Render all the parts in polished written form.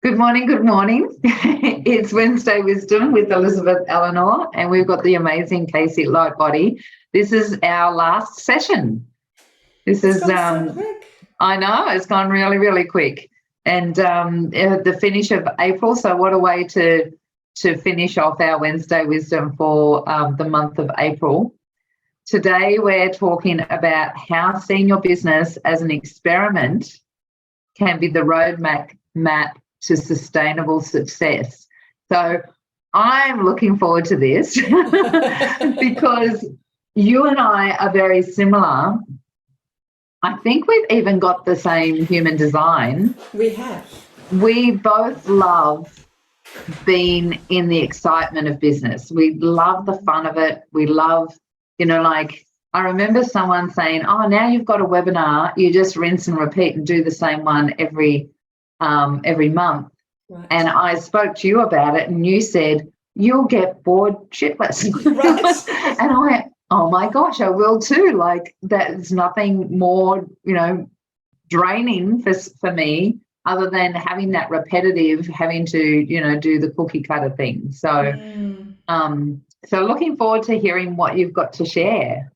Good morning, good morning. It's Wednesday Wisdom with Elizabeth Eleanor, and we've got the amazing Casey Lightbody. This is our last session. It's gone so quick. I know, it's gone really, really quick. And the finish of April, so what a way to finish off our Wednesday Wisdom for the month of April. Today, we're talking about how seeing your business as an experiment can be the roadmap to sustainable success. So I'm looking forward to this because you and I are very similar. I think we've even got the same human design. We have. We both love being in the excitement of business. We love the fun of it. We love, like I remember someone saying, oh, now you've got a webinar, you just rinse and repeat and do the same one every month. Right. And I spoke to you about it and you said, you'll get bored shitless. Right. And I went, oh my gosh, I will too. Like there's nothing more, draining for me other than having that repetitive, having to, do the cookie cutter thing. So, so looking forward to hearing what you've got to share.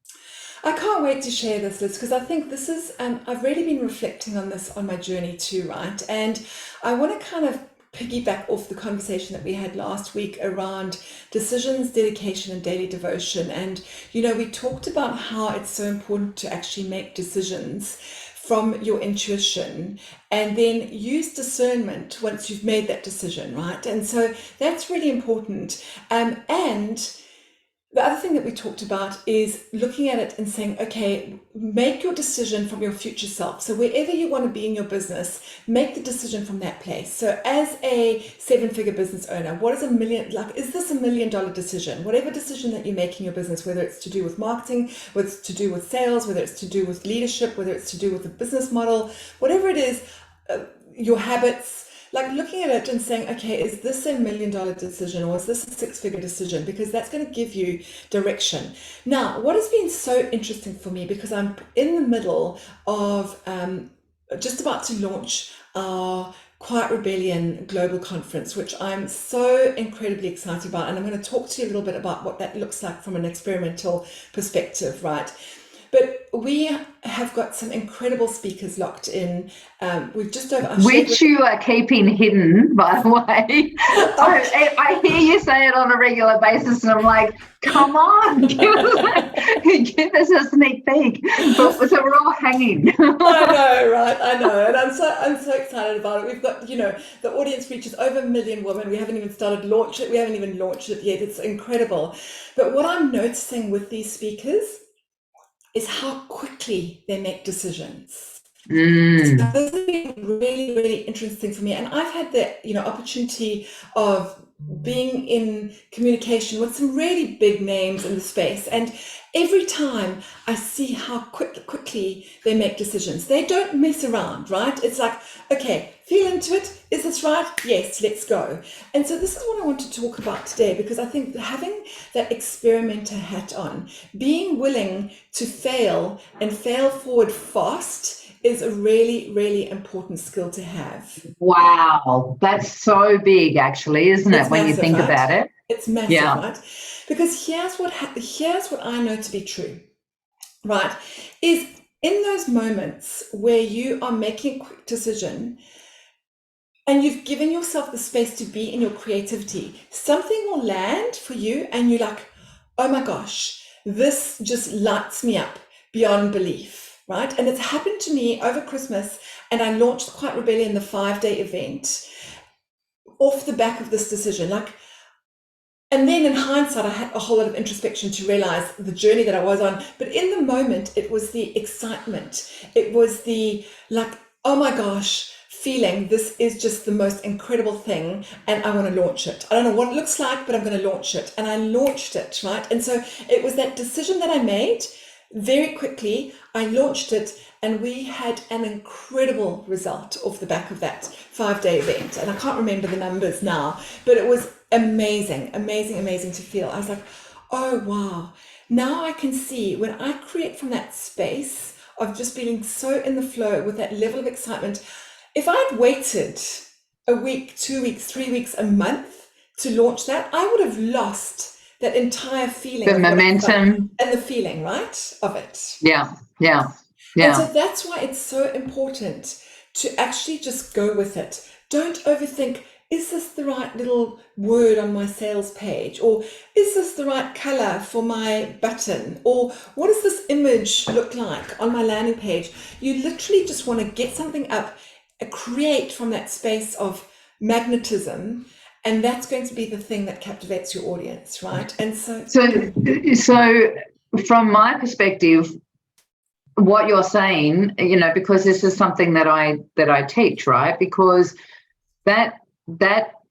I can't wait to share this, Liz, because I think this is, I've really been reflecting on this on my journey too, right? And I want to kind of piggyback off the conversation that we had last week around decisions, dedication, and daily devotion. And, we talked about how it's so important to actually make decisions from your intuition and then use discernment once you've made that decision, right? And so that's really important. And the other thing that we talked about is looking at it and saying, okay, make your decision from your future self. So wherever you want to be in your business, make the decision from that place. So as a 7-figure business owner, what is is this $1 million decision? Whatever decision that you make in your business, whether it's to do with marketing, whether it's to do with sales, whether it's to do with leadership, whether it's to do with the business model, whatever it is, your habits, like looking at it and saying, okay, is this $1 million decision or is this a 6-figure decision? Because that's going to give you direction. Now, what has been so interesting for me, because I'm in the middle of just about to launch our Quiet Rebellion Global Conference, which I'm so incredibly excited about. And I'm going to talk to you a little bit about what that looks like from an experimental perspective, right? But we have got some incredible speakers locked in. We've just over... Which you are keeping hidden, by the way. I hear you say it on a regular basis, and I'm like, come on, give us a sneak peek. So we're all hanging. I know, right? I know. And I'm so excited about it. We've got, the audience reaches over 1 million women. We haven't even launched it yet. It's incredible. But what I'm noticing with these speakers is how quickly they make decisions. So this has been really, really interesting for me. And I've had the opportunity of being in communication with some really big names in the space. And every time I see how quickly they make decisions, they don't mess around, right? It's like, okay, feel into it. Is this right? Yes, let's go. And so this is what I want to talk about today, because I think having that experimenter hat on, being willing to fail and fail forward fast is a really, really important skill to have. Wow, that's so big, actually, isn't it? When you think about it, it's massive, right? Because here's what I know to be true, right? Is in those moments where you are making a quick decision and you've given yourself the space to be in your creativity, something will land for you, and you're like, oh my gosh, this just lights me up beyond belief. Right? And it's happened to me over Christmas, and I launched Quiet Rebellion, the 5-day event, off the back of this decision. And then in hindsight, I had a whole lot of introspection to realize the journey that I was on. But in the moment, it was the excitement. It was the oh my gosh, feeling this is just the most incredible thing, and I want to launch it. I don't know what it looks like, but I'm going to launch it. And I launched it, right? And so it was that decision that I made. Very quickly, I launched it, and we had an incredible result off the back of that 5-day event. And I can't remember the numbers now, but it was amazing, amazing, amazing to feel. I was like, oh, wow. Now I can see when I create from that space of just being so in the flow with that level of excitement, if I'd waited a week, 2 weeks, 3 weeks, a month to launch that, I would have lost that entire feeling The of what I felt momentum. and the feeling, right, of it. Yeah. And so that's why it's so important to actually just go with it. Don't overthink, is this the right little word on my sales page? Or is this the right color for my button? Or what does this image look like on my landing page? You literally just want to get something up, create from that space of magnetism, and that's going to be the thing that captivates your audience, right? And so from my perspective, what you're saying, because this is something that I teach, right? Because that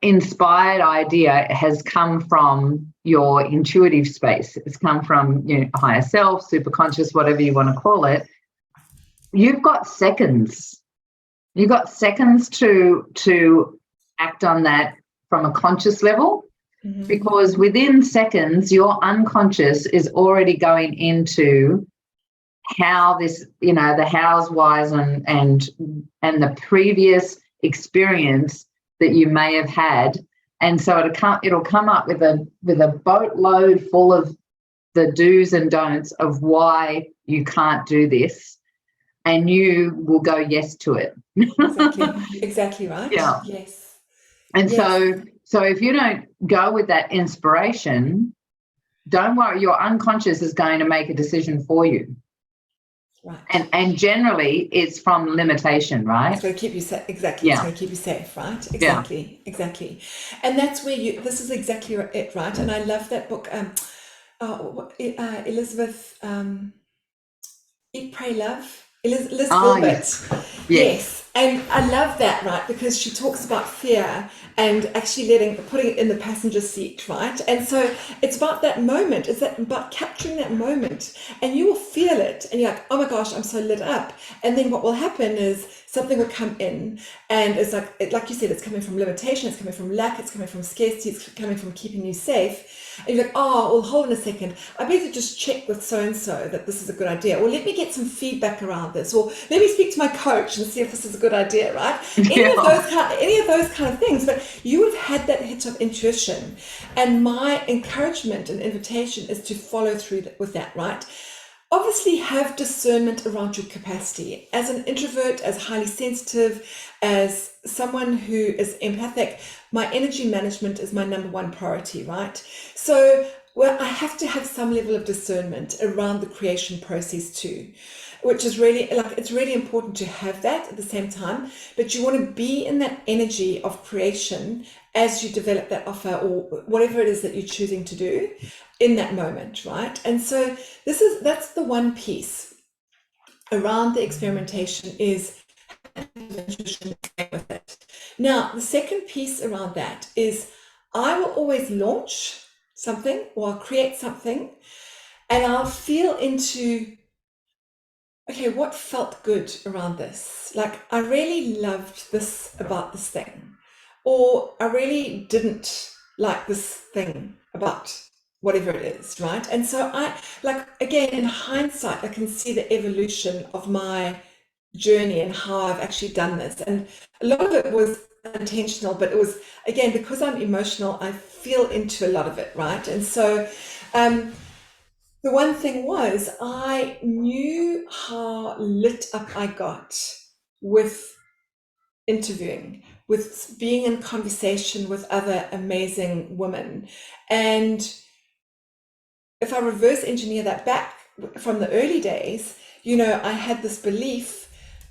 inspired idea has come from your intuitive space. It's come from higher self, superconscious, whatever you want to call it. You've got seconds. You've got seconds to act on that from a conscious level, because within seconds, your unconscious is already going into how this, the hows, whys, and the previous experience that you may have had, and so it'll come up with a boatload full of the do's and don'ts of why you can't do this, and you will go yes to it. Exactly right. Yeah. Yes. And so if you don't go with that inspiration, don't worry, your unconscious is going to make a decision for you. Right. And generally it's from limitation, right? It's going to keep you safe. Exactly. It's going to keep you safe, right? Exactly. Exactly. And that's where this is exactly it, right? And I love that book. Elizabeth, Eat, Pray, Love. Liz Gilbert. Yes. And I love that, right? Because she talks about fear and actually putting it in the passenger seat, right? And so it's about that moment. It's about capturing that moment, and you will feel it, and you're like, oh my gosh, I'm so lit up. And then what will happen is something will come in, and it's like you said, it's coming from limitation, it's coming from lack, it's coming from scarcity, it's coming from keeping you safe. And you're like, oh, well, hold on a second. I better just check with so-and-so that this is a good idea. Or let me get some feedback around this. Or let me speak to my coach and see if this is a good idea, right? Any of those kind of things. But you have had that hit of intuition. And my encouragement and invitation is to follow through with that, right? Obviously have discernment around your capacity. As an introvert, as highly sensitive, as someone who is empathic, my energy management is my number one priority, right? So, I have to have some level of discernment around the creation process too, which is really, it's really important to have that at the same time, but you want to be in that energy of creation as you develop that offer or whatever it is that you're choosing to do in that moment, right? And so that's the one piece around the experimentation is with it. Now, the second piece around that is I will always launch something or I'll create something and I'll feel into, okay, what felt good around this? Like, I really loved this about this thing, or I really didn't like this thing about whatever it is, right? And so again, in hindsight, I can see the evolution of my journey and how I've actually done this. And a lot of it was intentional, but it was, again, because I'm emotional, I feel into a lot of it, right? And so the one thing was I knew how lit up I got with interviewing, with being in conversation with other amazing women. And if I reverse engineer that back from the early days, I had this belief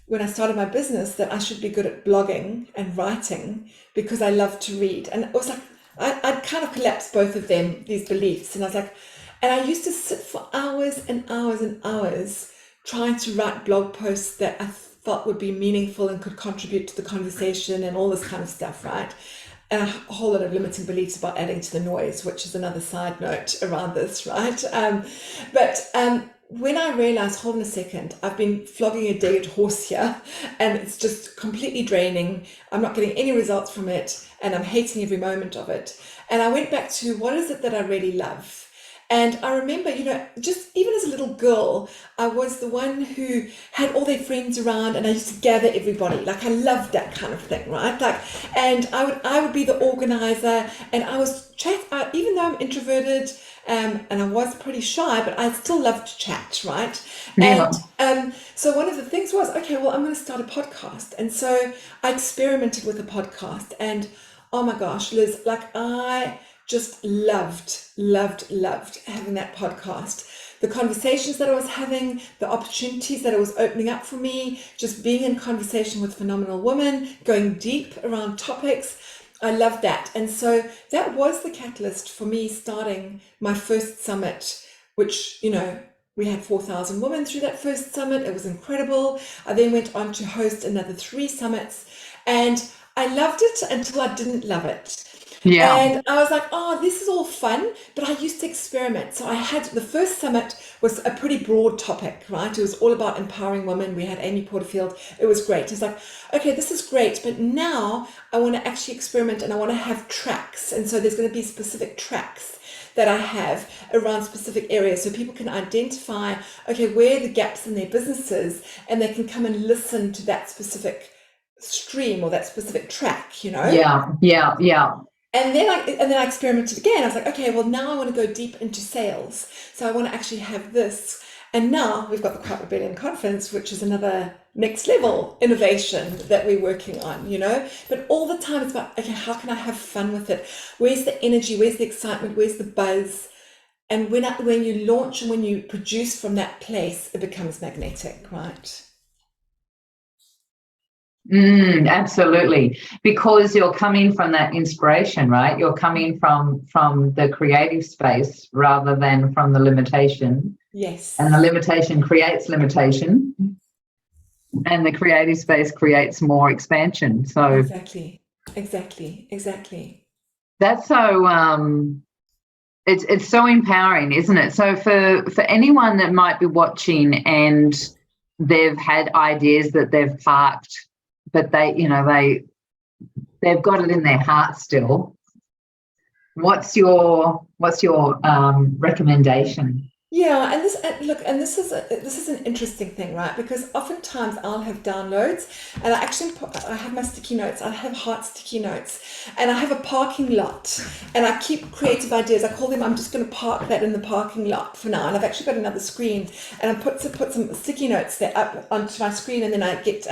when I started my business that I should be good at blogging and writing because I love to read. And it was like, I'd kind of collapsed both of them, these beliefs. And I was like, and I used to sit for hours and hours and hours trying to write blog posts that I felt would be meaningful and could contribute to the conversation and all this kind of stuff, right? And a whole lot of limiting beliefs about adding to the noise, which is another side note around this, right? But when I realized, hold on a second, I've been flogging a dead horse here and it's just completely draining. I'm not getting any results from it and I'm hating every moment of it. And I went back to what is it that I really love? And I remember, just even as a little girl, I was the one who had all their friends around, and I used to gather everybody. Like, I loved that kind of thing, right? Like, and I would be the organizer, and I was even though I'm introverted, and I was pretty shy, but I still loved to chat, right? Yeah. And so one of the things was, okay, well, I'm going to start a podcast. And so I experimented with a podcast, and oh my gosh, Liz, like, I just loved having that podcast. The conversations that I was having, the opportunities that it was opening up for me, just being in conversation with phenomenal women, going deep around topics. I loved that. And so that was the catalyst for me starting my first summit, which, we had 4,000 women through that first summit. It was incredible. I then went on to host another 3 summits, and I loved it until I didn't love it. Yeah. And I was like, oh, this is all fun, but I used to experiment. So I had the first summit was a pretty broad topic, right? It was all about empowering women. We had Amy Porterfield. It was great. It's like, okay, this is great, but now I want to actually experiment, and I want to have tracks. And so there's going to be specific tracks that I have around specific areas, so people can identify, okay, where are the gaps in their businesses, and they can come and listen to that specific stream or that specific track, Yeah. And then I experimented again. I was like, okay, well, now I want to go deep into sales. So I want to actually have this. And now we've got the Quiet Rebellion Conference, which is another next level innovation that we're working on, But all the time it's about, okay, how can I have fun with it? Where's the energy? Where's the excitement? Where's the buzz? And when you launch and when you produce from that place, it becomes magnetic, right? Absolutely, because you're coming from that inspiration, right? You're coming from the creative space rather than from the limitation. Yes. And the limitation creates limitation, and the creative space creates more expansion. So exactly. That's so it's so empowering, isn't it? So for anyone that might be watching and they've had ideas that they've parked, but they've got it in their heart still. What's your recommendation? Yeah, and this is an interesting thing, right? Because oftentimes I'll have downloads, and I have my sticky notes. I have heart sticky notes, and I have a parking lot, and I keep creative ideas. I call them. I'm just going to park that in the parking lot for now, and I've actually got another screen, and I put some sticky notes there up onto my screen, and then I get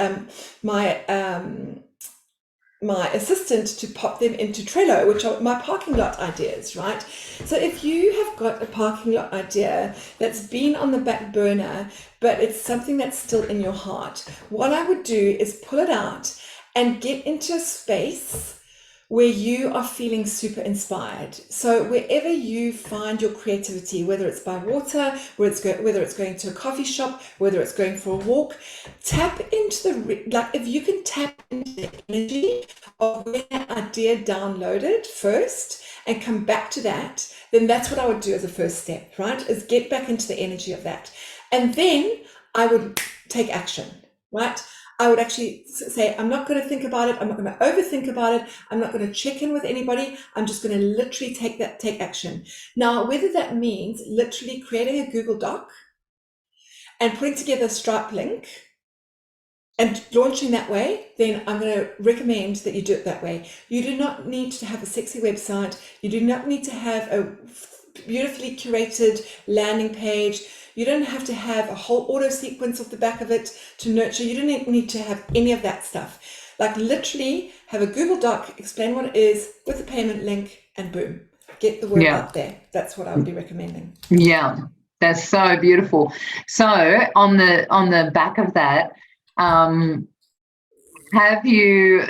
my assistant to pop them into Trello, which are my parking lot ideas, right? So if you have got a parking lot idea that's been on the back burner, but it's something that's still in your heart, what I would do is pull it out and get into a space where you are feeling super inspired. So wherever you find your creativity, whether it's by water, whether it's going to a coffee shop, whether it's going for a walk, tap into if you can tap into the energy of where that idea downloaded first and come back to that, then that's what I would do as a first step, right? Is get back into the energy of that. And then I would take action, right? I would actually say, I'm not going to think about it. I'm not going to overthink about it. I'm not going to check in with anybody. I'm just going to literally take action. Now, whether that means literally creating a Google Doc and putting together a Stripe link and launching that way, then I'm going to recommend that you do it that way. You do not need to have a sexy website. You do not need to have a beautifully curated landing page. You don't have to have a whole auto sequence off the back of it to nurture. You don't need to have any of that stuff. Like, literally have a Google Doc, explain what it is with a payment link, and boom, get the word out there. That's what I would be recommending. Yeah, that's so beautiful. So on the back of that, have you,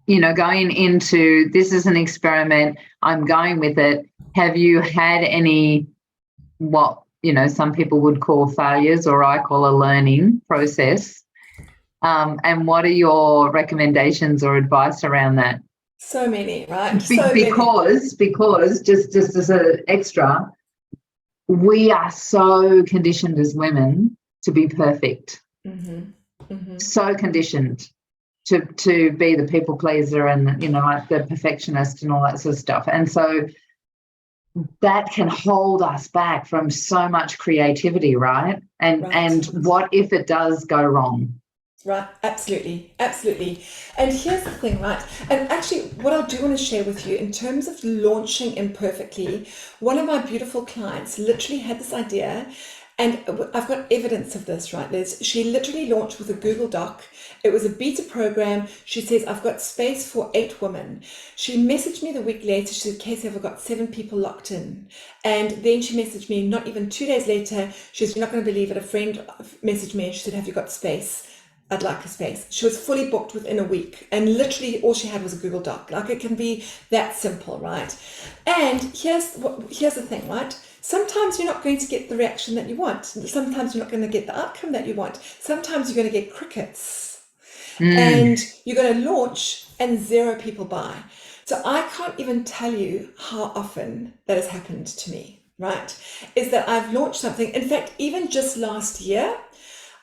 going into this is an experiment, I'm going with it, have you had any some people would call failures, or I call a learning process? And what are your recommendations or advice around that? So many, right? Because just as an extra, we are so conditioned as women to be perfect. So conditioned to be the people pleaser and like the perfectionist and all that sort of stuff. And so that can hold us back from so much creativity, right? And Right. what if it does go wrong? Right, absolutely, absolutely. And here's the thing, right? And actually, what I do want to share with you in terms of launching imperfectly, one of my beautiful clients literally had this idea, and I've got evidence of this, right, Liz? She literally launched with a Google Doc. It was a beta program. She says, I've got space for 8 women. She messaged me the week later. She said, Casey, I've got 7 people locked in. And then she messaged me not even 2 days later. She said, you're not going to believe it. A friend messaged me and she said, have you got space? I'd like a space. She was fully booked within a week, and literally all she had was a Google Doc. Like, it can be that simple, right? And here's the thing, right? Sometimes you're not going to get the reaction that you want. Sometimes you're not going to get the outcome that you want. Sometimes you're going to get crickets, and you're going to launch and 0 people buy. So I can't even tell you how often that has happened to me, right? Is that I've launched something. In fact, even just last year,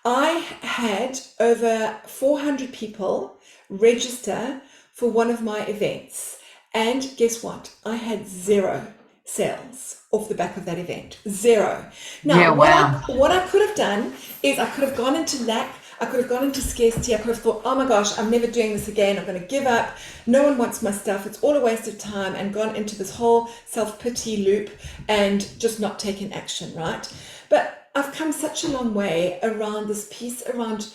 I had over 400 people register for one of my events. And guess what? I had 0 sales off the back of that event. 0. Yeah, Now, wow. what I could have done is I could have gone into lack. I could have gone into scarcity. I could have thought, oh my gosh, I'm never doing this again. I'm going to give up. No one wants my stuff. It's all a waste of time, and gone into this whole self-pity loop and just not taken action, right? But I've come such a long way around this piece around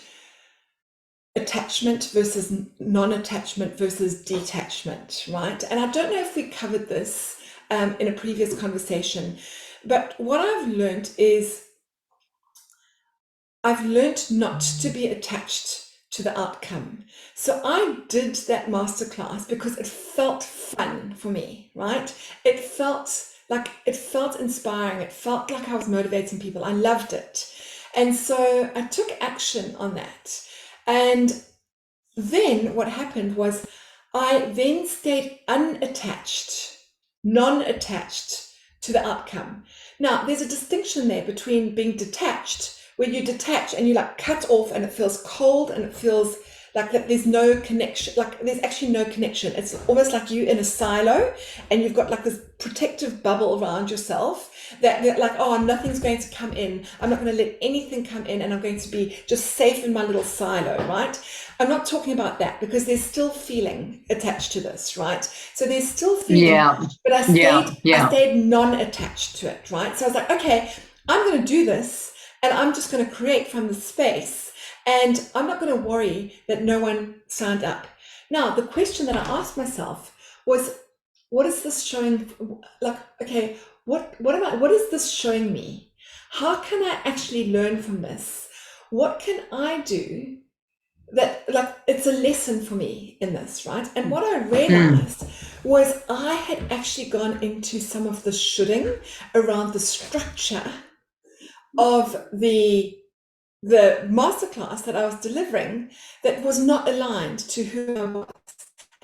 attachment versus non-attachment versus detachment, right? And I don't know if we covered this in a previous conversation, but what I've learned is I've learned not to be attached to the outcome. So I did that masterclass because it felt fun for me, right? It felt inspiring. It felt like I was motivating people. I loved it. And so I took action on that. And then what happened was I then stayed unattached, non-attached to the outcome. Now, there's a distinction there between being detached, where you detach and you like cut off and it feels cold and it feels like that there's no connection, like there's actually no connection. It's almost like you in a silo and you've got like this protective bubble around yourself that like, oh, nothing's going to come in. I'm not going to let anything come in and I'm going to be just safe in my little silo, right? I'm not talking about that because there's still feeling attached to this, right? So there's still feeling, Yeah, but I yeah. stayed non-attached to it, right? So I was like, okay, I'm going to do this and I'm just going to create from the space. And I'm not going to worry that no one signed up. Now, the question that I asked myself was, what is this showing? Like, okay, what is this showing me? How can I actually learn from this? What can I do that, like, it's a lesson for me in this, right? And what I realized was I had actually gone into some of the shoulding around the structure of the masterclass that I was delivering that was not aligned to who I was.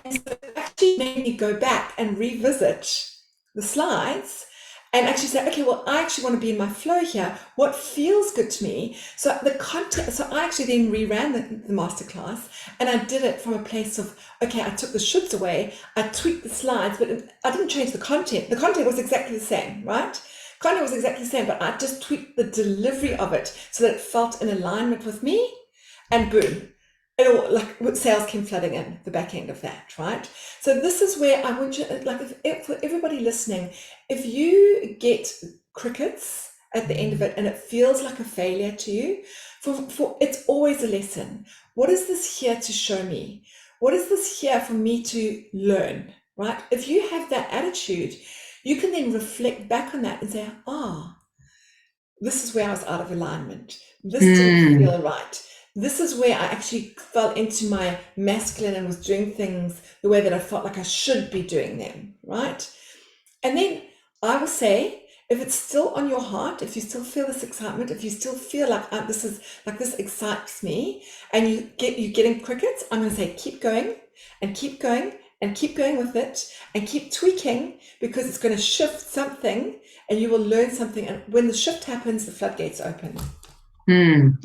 And so it actually made me go back and revisit the slides and actually say, okay, well, I actually want to be in my flow here. What feels good to me? So the content, so I actually then reran the masterclass and I did it from a place of, okay, I took the shoulds away, I tweaked the slides, but I didn't change the content. The content was exactly the same, right? Content was exactly the same, but I just tweaked the delivery of it so that it felt in alignment with me, and boom, it all, like, sales came flooding in the back end of that, right? So this is where I want you, like, if for everybody listening, if you get crickets at the end of it and it feels like a failure to you, for it's always a lesson. What is this here to show me? What is this here for me to learn, right? If you have that attitude, you can then reflect back on that and say, this is where I was out of alignment. This didn't feel right. This is where I actually fell into my masculine and was doing things the way that I felt like I should be doing them, right? And then I will say, if it's still on your heart, if you still feel this excitement, if you still feel like this excites me, and you're getting crickets, I'm going to say keep going and keep going and keep going with it and keep tweaking, because it's going to shift something and you will learn something. And when the shift happens, the floodgates open.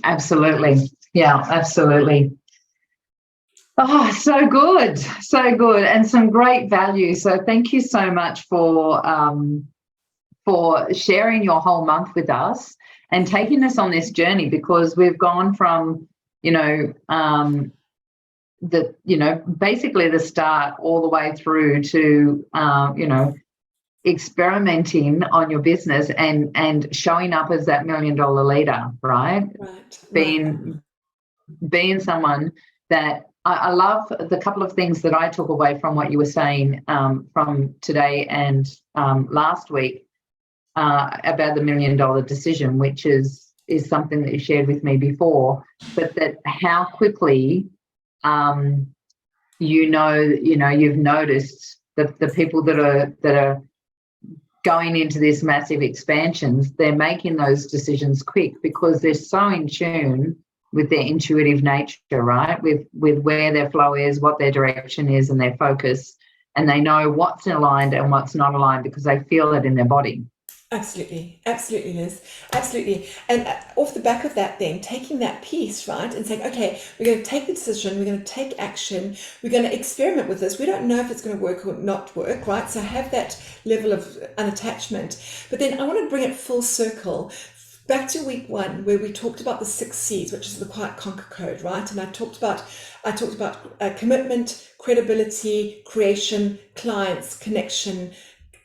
Absolutely. Yeah, absolutely. Oh, so good. So good. And some great value. So thank you so much for for sharing your whole month with us and taking us on this journey, because we've gone from, basically the start all the way through to, experimenting on your business and showing up as that $1 million leader, right? Being someone that I love. The couple of things that I took away from what you were saying from today and last week about the $1 million decision, which is something that you shared with me before, but that how quickly you've noticed the people that are going into this massive expansions, they're making those decisions quick because they're so in tune with their intuitive nature, right? With where their flow is, what their direction is, and their focus, and they know what's aligned and what's not aligned because they feel it in their body. Absolutely, Liz, absolutely. And off the back of that, then taking that piece, right, and saying, okay, we're going to take the decision, we're going to take action, we're going to experiment with this. We don't know if it's going to work or not work, right? So have that level of unattachment. But then I want to bring it full circle back to week 1, where we talked about the 6 C's, which is the Quiet Conquer Code, right? And I talked about commitment, credibility, creation, clients, connection,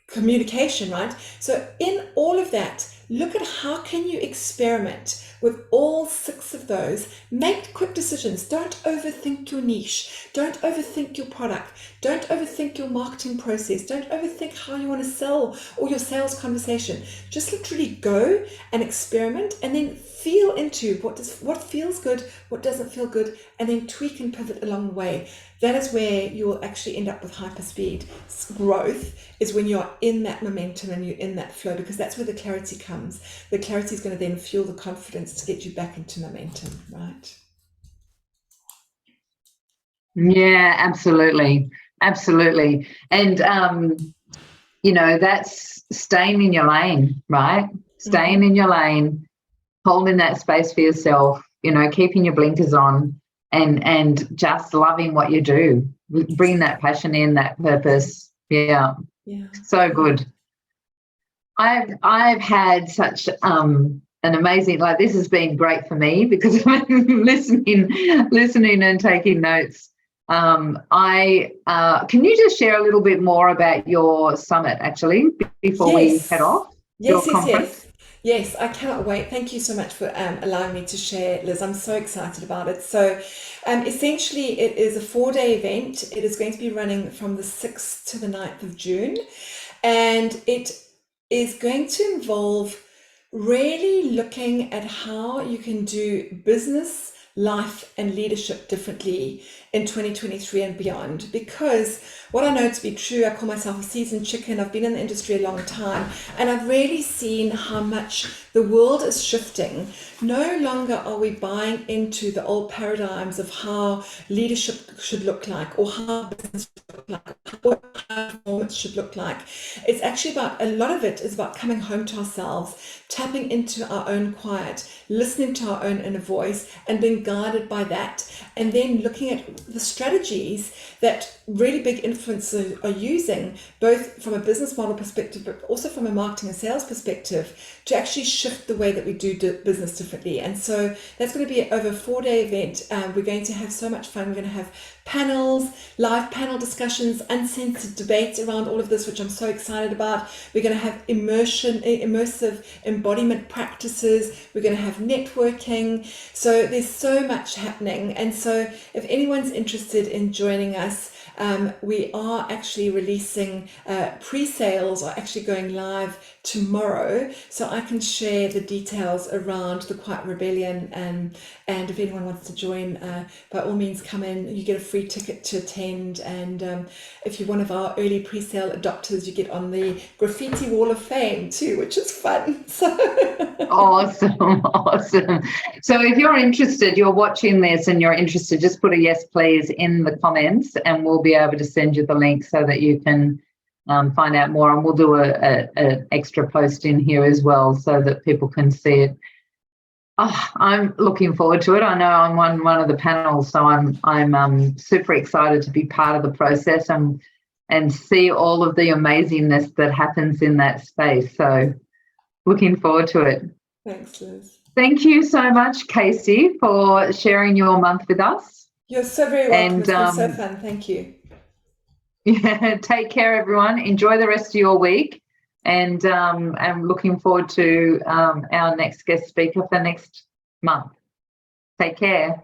communication, right? So in all of that, look at how can you experiment with all 6 of those. Make quick decisions. Don't overthink your niche. Don't overthink your product. Don't overthink your marketing process. Don't overthink how you want to sell or your sales conversation. Just literally go and experiment, and then feel into what feels good, what doesn't feel good, and then tweak and pivot along the way. That is where you will actually end up with hyperspeed growth, is when you're in that momentum and you're in that flow, because that's where the clarity comes. The clarity is going to then fuel the confidence to get you back into momentum, right? Yeah, absolutely. And, that's staying in your lane, right? Staying in your lane, holding that space for yourself, keeping your blinkers on, and just loving what you do, bring that passion in, that purpose. Yeah. So good. I've had such an amazing, this has been great for me because I've been listening and taking notes. Can you just share a little bit more about your summit actually before we head off? Yes, I cannot wait. Thank you so much for allowing me to share, Liz. I'm so excited about it. So essentially it is a 4-day event. It is going to be running from the 6th to the 9th of June. And it is going to involve really looking at how you can do business, life, and leadership differently in 2023 and beyond. Because what I know to be true, I call myself a seasoned chicken. I've been in the industry a long time, and I've really seen how much the world is shifting. No longer are we buying into the old paradigms of how leadership should look like, or how business should look like, or how performance should look like. It's actually about, a lot of it is about coming home to ourselves, tapping into our own quiet, listening to our own inner voice, and being guided by that, and then looking at the strategies that really big influencers are using, both from a business model perspective, but also from a marketing and sales perspective, to actually shift the way that we do business differently. And so that's going to be over a 4-day event. We're going to have so much fun. We're going to have panels, live panel discussions, uncensored debates around all of this, which I'm so excited about. We're going to have immersive embodiment practices. We're going to have networking. So there's so much happening. And so if anyone's interested in joining us, we are actually releasing pre-sales are actually going live tomorrow, so I can share the details around the Quiet Rebellion, and if anyone wants to join, by all means come in. You get a free ticket to attend, and if you're one of our early pre-sale adopters, you get on the graffiti wall of fame too, which is fun. So awesome. So if you're interested, you're watching this and you're interested, just put a yes please in the comments, and we'll be able to send you the link so that you can find out more, and we'll do an extra post in here as well so that people can see it. I'm looking forward to it. I know I'm one of the panels, so I'm super excited to be part of the process. I'm and see all of the amazingness that happens in that space. So looking forward to it. Thanks, Liz. Thank you so much, Casey, for sharing your month with us. You're so very welcome. And it's been so fun. Thank you. Yeah, take care, everyone. Enjoy the rest of your week. And I'm looking forward to our next guest speaker for next month. Take care.